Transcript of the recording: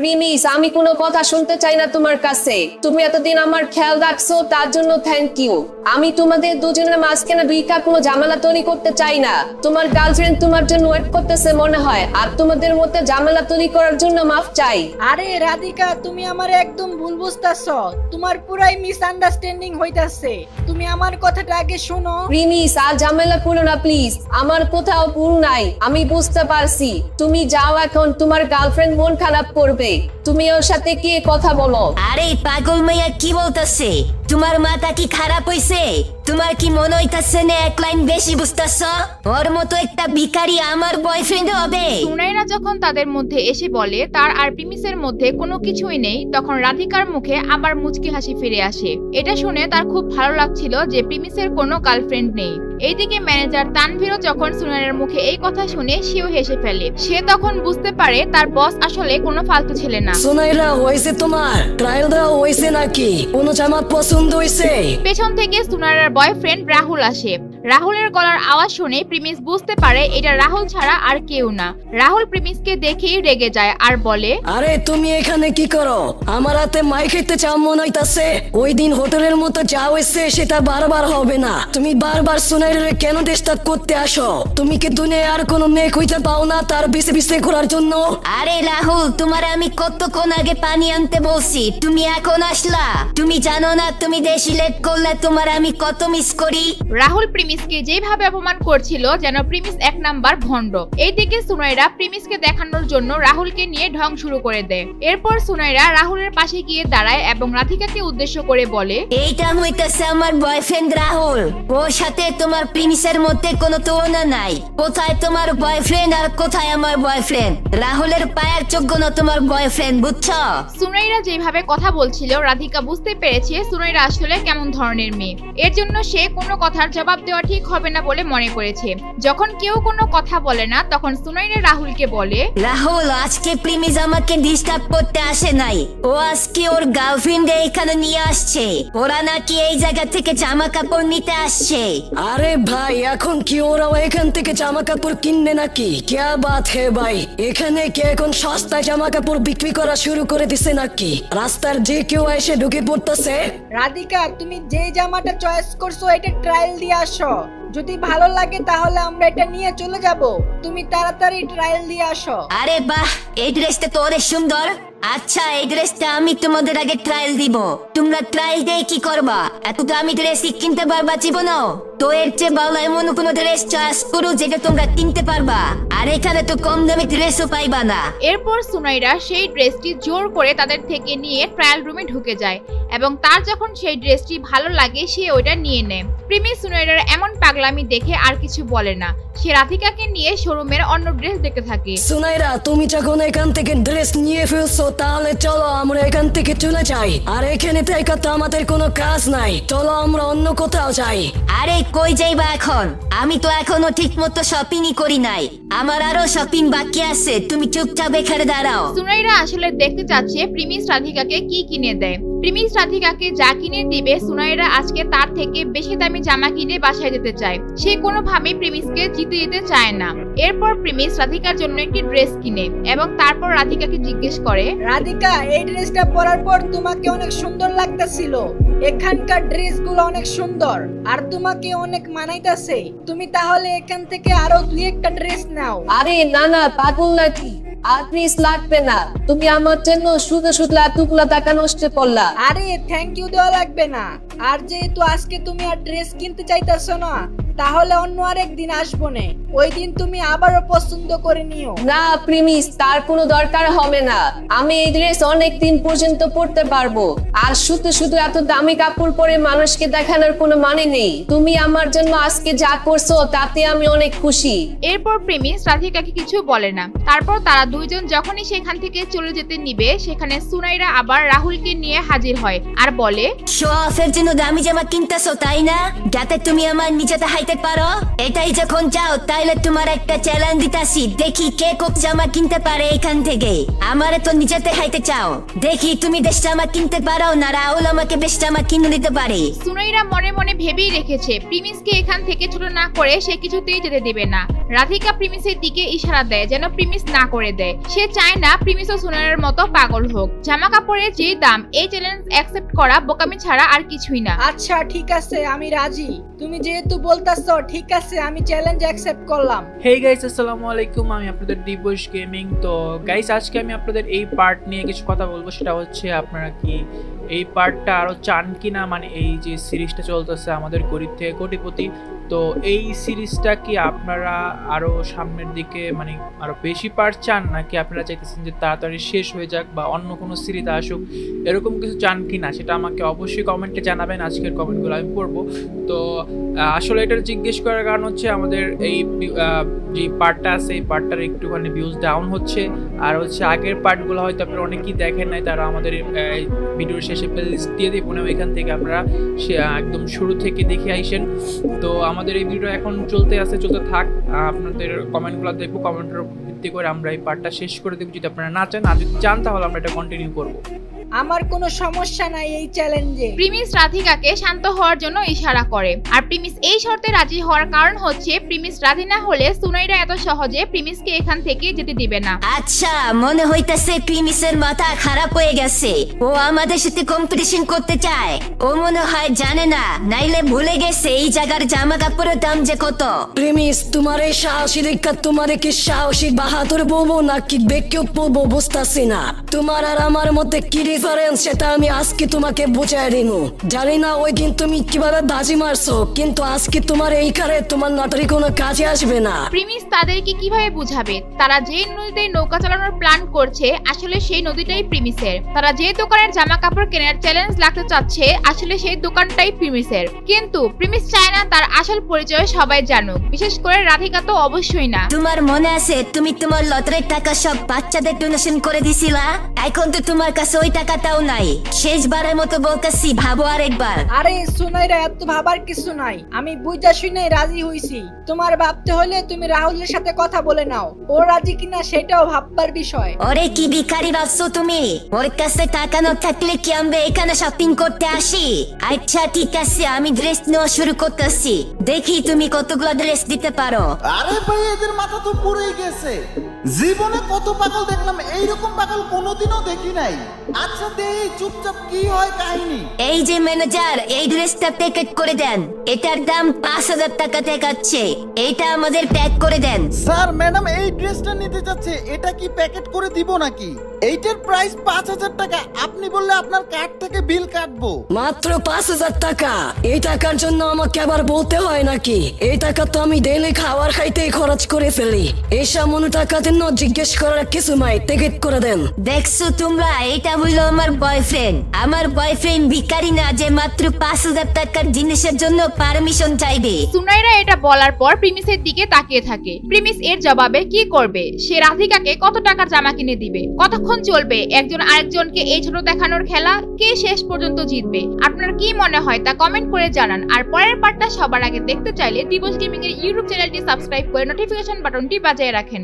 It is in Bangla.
প্রিমিস, আমি কোনো কথা শুনতে চাই না তোমার কাছে। তুমি এতদিন আমার খেয়াল রাখছো, তার জন্য থ্যাংক ইউ। আমি তোমাদের দুজনের মাঝখানে দুইটা কোনো ঝামেলা তৈরি করতে চাই না। তোমার গার্লফ্রেন্ড তোমার জন্য ওয়েট করতেছে মনে হয়, আর তোমাদের মধ্যে ঝামেলা তৈরি করার জন্য মাফ চাই। আরে রাধিকা, তুমি আমার একদম ভুল বুঝতাছ। তোমার পুরাই মিসআন্ডারস্ট্যান্ডিং হইতাছে। তুমি আমার কথাটা আগে শোনো। প্রিমিস, আর ঝামেলা করো না প্লিজ। আমার কোথাও ভুল নাই, আমি বুঝতে পারছি। তুমি যাও এখন, তোমার গার্লফ্রেন্ড মন খারাপ করবে। তুমি ওর সাথে গিয়ে কথা বলো। আরে পাগল মাইয়া কি বলতাছে? তোমার মাথা কি খারাপ হইছে? তোমার কি মনে হইতাছে না এক লাইন বেশি বুঝতাছ? ওর মতো একটা ভিখারি আমার বয়ফ্রেন্ড হবে? সুনাইরা যখন তাদের মধ্যে এসে বলে তার আর প্রিমিসের মধ্যে কোনো কিছুই নেই, তখন রাধিকার মুখে আবার মুচকি হাসি ফিরে আসে। এটা শুনে তার খুব ভালো লাগছিল যে প্রিমিসের কোনো গার্লফ্রেন্ড নেই। এইদিকে ম্যানেজার তানভীরও যখন সুনাইরার মুখে এই কথা শুনে সেও হেসে ফেলে। সে তখন বুঝতে পারে তার বস আসলে কোনো ফালতু ছেলে না। সুনাইরা, হয়েছে তোমার ট্রায়াল দেওয়া হয়েছে নাকি? কোনো জামা পছন্দ হয়েছে? পেছন থেকে সুনাইরার বয়ফ্রেন্ড রাহুল আসে। রাহুলের গলার আওয়াজ শুনে প্রিমিস বুঝতে পারে এটা রাহুল ছাড়া আর কেউ না। রাহুল প্রিমিসকে দেখেই রেগে যায় আর বলে, আরে তুমি এখানে কি করো? আমার হাতে মাই খেতে চাও মনে হইতাছে? ওই দিন হোটেলের মতো যা হয়েছে সেটা বারবার হবে না। তুমি বারবার সুনাইরে কেন ডিস্টার্ব করতে আসো? তুমি কি দুনিয়ায় আর কোনো মেয়ে খুঁজে পাও না তার পিছে পিছে ঘোরার জন্য? আরে রাহুল, তোমার আমি কতক্ষণ আগে পানি আনতে বলছি, তুমি এখন আসলা? তুমি জানো না তুমি দেশি লেট করলে তোমার আমি কত মিস করি? রাহুল প্রিমিসকে যেভাবে অপমান করছিল যেন প্রিমিস এক নাম্বার ভণ্ড। এইদিকে সুনাইরা প্রিমিসকে দেখানোর জন্য রাহুলকে নিয়ে ঢং শুরু করে দেয়। এরপর সুনাইরা রাহুলের পাশে গিয়ে দাঁড়ায় এবং রাধিকাকে উদ্দেশ্য করে বলে, এইটা হইতেছে আমার বয়ফ্রেন্ড রাহুল। ওর সাথে তোমার প্রিমিসের মধ্যে কোনো তুলনা নাই। কোথায় তোমার বয়ফ্রেন্ড আর কোথায় আমার বয়ফ্রেন্ড? রাহুলের পায়ের যোগ্য না তোমার বয়ফ্রেন্ড, বুঝছো? সুনাইরা যেভাবে কথা বলছিল রাধিকা বুঝতে পেরেছে সুনাইরা আসলে কেমন ধরনের মেয়ে। এর জন্য সে কোনো কথার জবাব দেওয়া ঠিক হবে না বলে মনে করেছে। যখন কেউ কোনো কথা বলে না তখন সুনাইরা রাহুলকে বলে, রাহুল, আজকে প্রিমিস আমাকে ডিস্টার্ব করতে আসে নাই। ও আজকে ওর গার্লফ্রেন্ড এখানে নিয়ে আসছে। ওরা নাকি এই জায়গা থেকে জামা কাপড় নিতে আসছে। আরে ভাই, এখন কি ওরাও এখান থেকে জামা কাপড় কিনবে নাকি? ক্যা বাত হে ভাই, এখানে কি এখন সস্তায় জামা কাপড় বিক্রি করা শুরু করে দিছে নাকি? রাস্তার যে কেউ এসে ঢুকে পড়তেছে। রাধিকা, তুমি যে জামাটা চয়েস করছো এটা ট্রায়াল দিয়ে আসো। যদি ভালো লাগে তাহলে আমরা এটা নিয়ে চলে যাব। তুমি তাড়াতাড়ি ট্রায়াল দিয়ে আসো। আরে বাহ, এই ড্রেসটা তো অনেক সুন্দর। আচ্ছা, এই ড্রেসটা আমি তোমাদের আগে ট্রায়াল দিব। তোমরা ট্রায়াল দিয়ে কি করবা? এত দামি ড্রেস কিনতে পারবা জীবনেও? তো এর চেয়ে ভালো এমন কোনো ড্রেস চয়েস করো যেটা তোমরা কিনতে পারবা। আর এখানে তো কম দামি ড্রেসও পাইবা না। এরপর সুনাইরা সেই ড্রেসটি জোর করে তাদের থেকে নিয়ে ট্রায়াল রুমে ঢুকে যায় এবং তার যখন সেই ড্রেসটি ভালো লাগে সে ওইটা নিয়ে নেয়। প্রিমিস সুনাইরার এমন পাগলামি দেখে আর কিছু বলে না। সে রাধিকাকে নিয়ে শোরুমের অন্য ড্রেস দেখতে থাকে। সুনাইরা, তুমি যখন এখান থেকে ড্রেস নিয়ে ফেলছো তাহলে চলো আমরা এখান থেকে চলে যাই। আর এখানে থেকে তো আমাদের কোনো কাজ নাই, চলো আমরা অন্য কোথাও যাই। আরে কই যাইবা এখন? আমি তো এখনো ঠিক মতো শপিংই করি নাই। আমার আরো শপিং বাকি আছে। তুমি চুপচাপ এখানে দাঁড়াও। সুনাইরা আসলে দেখতে চাচ্ছে প্রিমিস রাধিকাকে কি কিনে দেয়। প্রিমিস রাধিকাকে যা কিনে দিবে সুনাইরা আজকে তার থেকে বেশি দামি জামা কিনে বাসায় যেতে চায়। সে কোনোভাবেই প্রিমিসকে জিতে দিতে চায় না। এরপর প্রিমিস রাধিকার জন্য একটি ড্রেস কিনে এবং তারপর রাধিকাকে জিজ্ঞেস করে, রাধিকা, এই ড্রেসটা পরার পর তোমাকে অনেক সুন্দর লাগতেছিল। এখানকার ড্রেসগুলো অনেক সুন্দর আর তোমাকে অনেক মানাইতাছে। তুমি তাহলে এখান থেকে আরো দুই একটা ড্রেস নাও। আরে না না, পাগল নাকি? আর প্লিজ লাগবে না। তুমি আমার জন্য শুধু শুধু এতগুলা টাকা নষ্ট করলা। আরে থ্যাংক ইউ দেওয়া লাগবে না। আর যেহেতু আজকে তুমি আর ড্রেস কিনতে চাইতেছো না, তাহলে অন্য আরেক দিন আসবো না। ওই দিন তুমি আবারও পছন্দ করে নিও। না প্রিমিস, তার কোনো দরকার হবে না। আমি এই ড্রেস অনেক দিন পর্যন্ত পরতে পারবো। আর শুধু শুধু এত দামি কাপড় পরে মানুষকে দেখানোর কোনো মানে নেই। তুমি আমার জন্য আজকে যা করছো তাতে আমি অনেক খুশি। এরপর প্রিমিস রাধিকাকে কিছু বলে না। তারপর তারা দুইজন যখনই সেখান থেকে চলে যেতে নিবে সেখানে সুনাইরা আবার রাহুলকে নিয়ে হাজির হয় আর বলে, শো অফের জন্য দামি জামা কিনতেছো তাই না? যাতে তুমি আমার নিজেতে খাইতে পারো? এটাই যখন চাও তাইলে তোমার একটা চ্যালেঞ্জ দিতাছি, দেখি কে কোক জামা কিনতে পারে এখান থেকে। আমারে তো নিজেতে খাইতে চাও, দেখি তুমি বেশ জামা কিনতে পারো না রাহুল আমাকে বেশ জামা কিনে দিতে পারে। সুনাইরা মনে মনে ভেবেই রেখেছে প্রিমিসকে এখান থেকে ছোট না করে সে কিছুতেই যেতে দেবে না। রাধিকা প্রিমিসের দিকে ইশারা দেয় যেন প্রিমিস না করে দেয়। সে চায় না প্রিমিস ও সুনাইরার মতো পাগল হোক। জামা কাপড়ের যে দাম, এই চ্যালেঞ্জ অ্যাকসেপ্ট করা বোকামি ছাড়া আর কিছুই না। আচ্ছা ঠিক আছে, আমি রাজি। তুমি যেহেতু বলতাছো, ঠিক আছে, আমি চ্যালেঞ্জ অ্যাকসেপ্ট করলাম। হেই গাইস, আসসালামু আলাইকুম। আমি আপনাদের দিবস গেমিং। তো গাইস, আজকে আমি আপনাদের এই পার্ট নিয়ে কিছু কথা বলবো। সেটা হচ্ছে আপনারা কি এই পার্টটা আরো চান কিনা, মানে এই যে সিরিজটা চলতেছে আমাদের গরিব থেকে কোটিপতি, তো এই সিরিজটা কি আপনারা আরো সামনের দিকে মানে আরো বেশি পার্ট চান, নাকি আপনারা চাইতেছেন যে তাড়াতাড়ি শেষ হয়ে যাক বা অন্য কোনো সিরিজ আসুক, এরকম কিছু চান কিনা সেটা আমাকে অবশ্যই কমেন্টে জানাবেন। আজকের কমেন্টগুলো আমি পড়বো। তো আসলে এটা জিজ্ঞেস করার কারণ হচ্ছে আমাদের এই যে পার্টটা আছে এই পার্টটার একটুখানি ভিউজ ডাউন হচ্ছে, আর হচ্ছে আগের পার্টগুলো হয়তো আপনারা অনেকেই দেখেন নাই, তারা আমাদের ভিডিওর শেষে প্লেলিস্ট দিয়ে দিব না, ওইখান থেকে আপনারা একদম শুরু থেকে দেখে আইসেন। তো আমাদের এই ভিডিও এখন চলতে থাক, আপনাদের কমেন্টগুলো দেখবো, কমেন্টের ভিত্তি করে আমরা এই পার্টটা শেষ করে দেবো। যদি আপনারা না চান, আর যদি চান তাহলে আমরা এটা কন্টিনিউ করবো। আমার কোনো সমস্যা নাই এই চ্যালেঞ্জে। প্রিমিস রাধিকাকে শান্ত হওয়ার জন্য ইশারা করে, আর প্রিমিস এই শর্তে রাজি হওয়ার কারণ হচ্ছে প্রিমিস রাজি না হলে সুনাইরা এত সহজে প্রিমিসকে এখান থেকে যেতে দিবে না। আচ্ছা, মনে হইতাছে প্রিমিসের মাথা খারাপ হয়ে গেছে, ও আমাদের সাথে কম্পিটিশন করতে চায়। ও মনে হয় জানে না, নাইলে ভুলে গেছে এই জায়গার জামা কাপড়ের দাম যে কত। প্রেমিস, তোমার এই সাহসী দেখা তোমার কি সাহসী বাহাদুর বলবো নাকি বেকেও বলবো বুঝতাছি না। তোমার আর আমার মধ্যে কি ডিফারেন্স সেটা আমি আজকে তোমাকে বুঝাই দিব। জানি না ওই দিন তুমি কিভাবে বাজি মারছো, কিন্তু আজকে তোমার এই কারে তোমার নাটারি কোনো কাজে আসবে না। প্রিমিস তাদেরকে কিভাবে বুঝাবে তারা যে নদীতে নৌকা চালানোর প্ল্যান করছে আসলে সেই নদীটাই প্রিমিসের। তারা যে দোকানের জামা কাপড় কেনার চ্যালেঞ্জ লাগতে চাচ্ছে আসলে সেই দোকানটাই প্রিমিসের। কিন্তু প্রিমিস চায় না তার আসল পরিচয় সবাই জানুক, বিশেষ করে রাধিকা তো অবশ্যই না। তোমার মনে আছে তুমি তোমার লটারির টাকা সব বাচ্চাদের ডোনেশন করে দিছিলা? এখন তো তোমার কাছে ওই টাকাটাও নাই। শেষবারের মতো বলতেছি, ভাবো আরেকবার। আরে সুনাইরা, এত ভাবার কিছু নাই। আমি বুঝা শুনে রাজি হইছি। তোমার ভাবতে হলে তুমি রাহুলের সাথে কথা বলে নাও, ও রাজি কিনা সেটাও ভাববার বিষয়। ওরে কি ভিখারি ভাবছো তুমি? ওর কাছে টাকা না থাকলে কি আমরা এখানে শপিং করতে আসি? আচ্ছা ঠিক আছে, আমি ড্রেস নেওয়া শুরু করতেছি, দেখি তুমি কতগুলো ড্রেস দিতে পারো। আরে ভাই, এদের মাথা তো পুরোই গেছে। জীবনে কত পাগল দেখলাম, এইরকম পাগল কোনোদিনও দেখি নাই। আচ্ছা দেই চুপচাপ কি হয় কাহিনী। এই যে ম্যানেজার, এই ড্রেসটা প্যাকেট করে দেন। এটার দাম 5,000 টাকা দেখাচ্ছে, এটা আমাদের প্যাক করে দেন। স্যার, ম্যাডাম এই ড্রেসটা নিতে চাচ্ছে, এটা কি প্যাকেট করে দিব নাকি? এইটার প্রাইস 5,000 টাকা। আপনি বললে আপনার কার্ড থেকে বিল কাটবো। মাত্র 5,000 টাকা? এই টাকার জন্য আমাকে আবার বলতে হয় নাকি? এই টাকা তো আমি ডেইলি খাবার খাইতেই খরচ করে ফেলি। এই সামান্য টাকার জন্য জিজ্ঞেস করার কিছু নাই, টিকিট করে দেন। দেখছো তোমরা, এটা হইলো আমার বয়ফ্রেন্ড। আমার বয়ফ্রেন্ড ভিখারি না যে মাত্র 5,000 টাকার জিনিসের জন্য পারমিশন চাইবে। সুনাইরা এটা বলার পর প্রিমিসের দিকে তাকিয়ে থাকে। প্রিমিস এর জবাবে কি করবে? সে রাধিকাকে কত টাকার জামা কিনে দিবে? কতক্ষণ চলবে একজন আরেকজনকে এই ছোট দেখানোর খেলা? কে শেষ পর্যন্ত জিতবে? আপনার কি মনে হয় তা কমেন্ট করে জানান। আর পরের পার্টটা সবার আগে দেখতে চাইলে দিবস গেমিং এর ইউটিউব চ্যানেলটি সাবস্ক্রাইব করে নোটিফিকেশন বাটনটি বাজিয়ে রাখেন।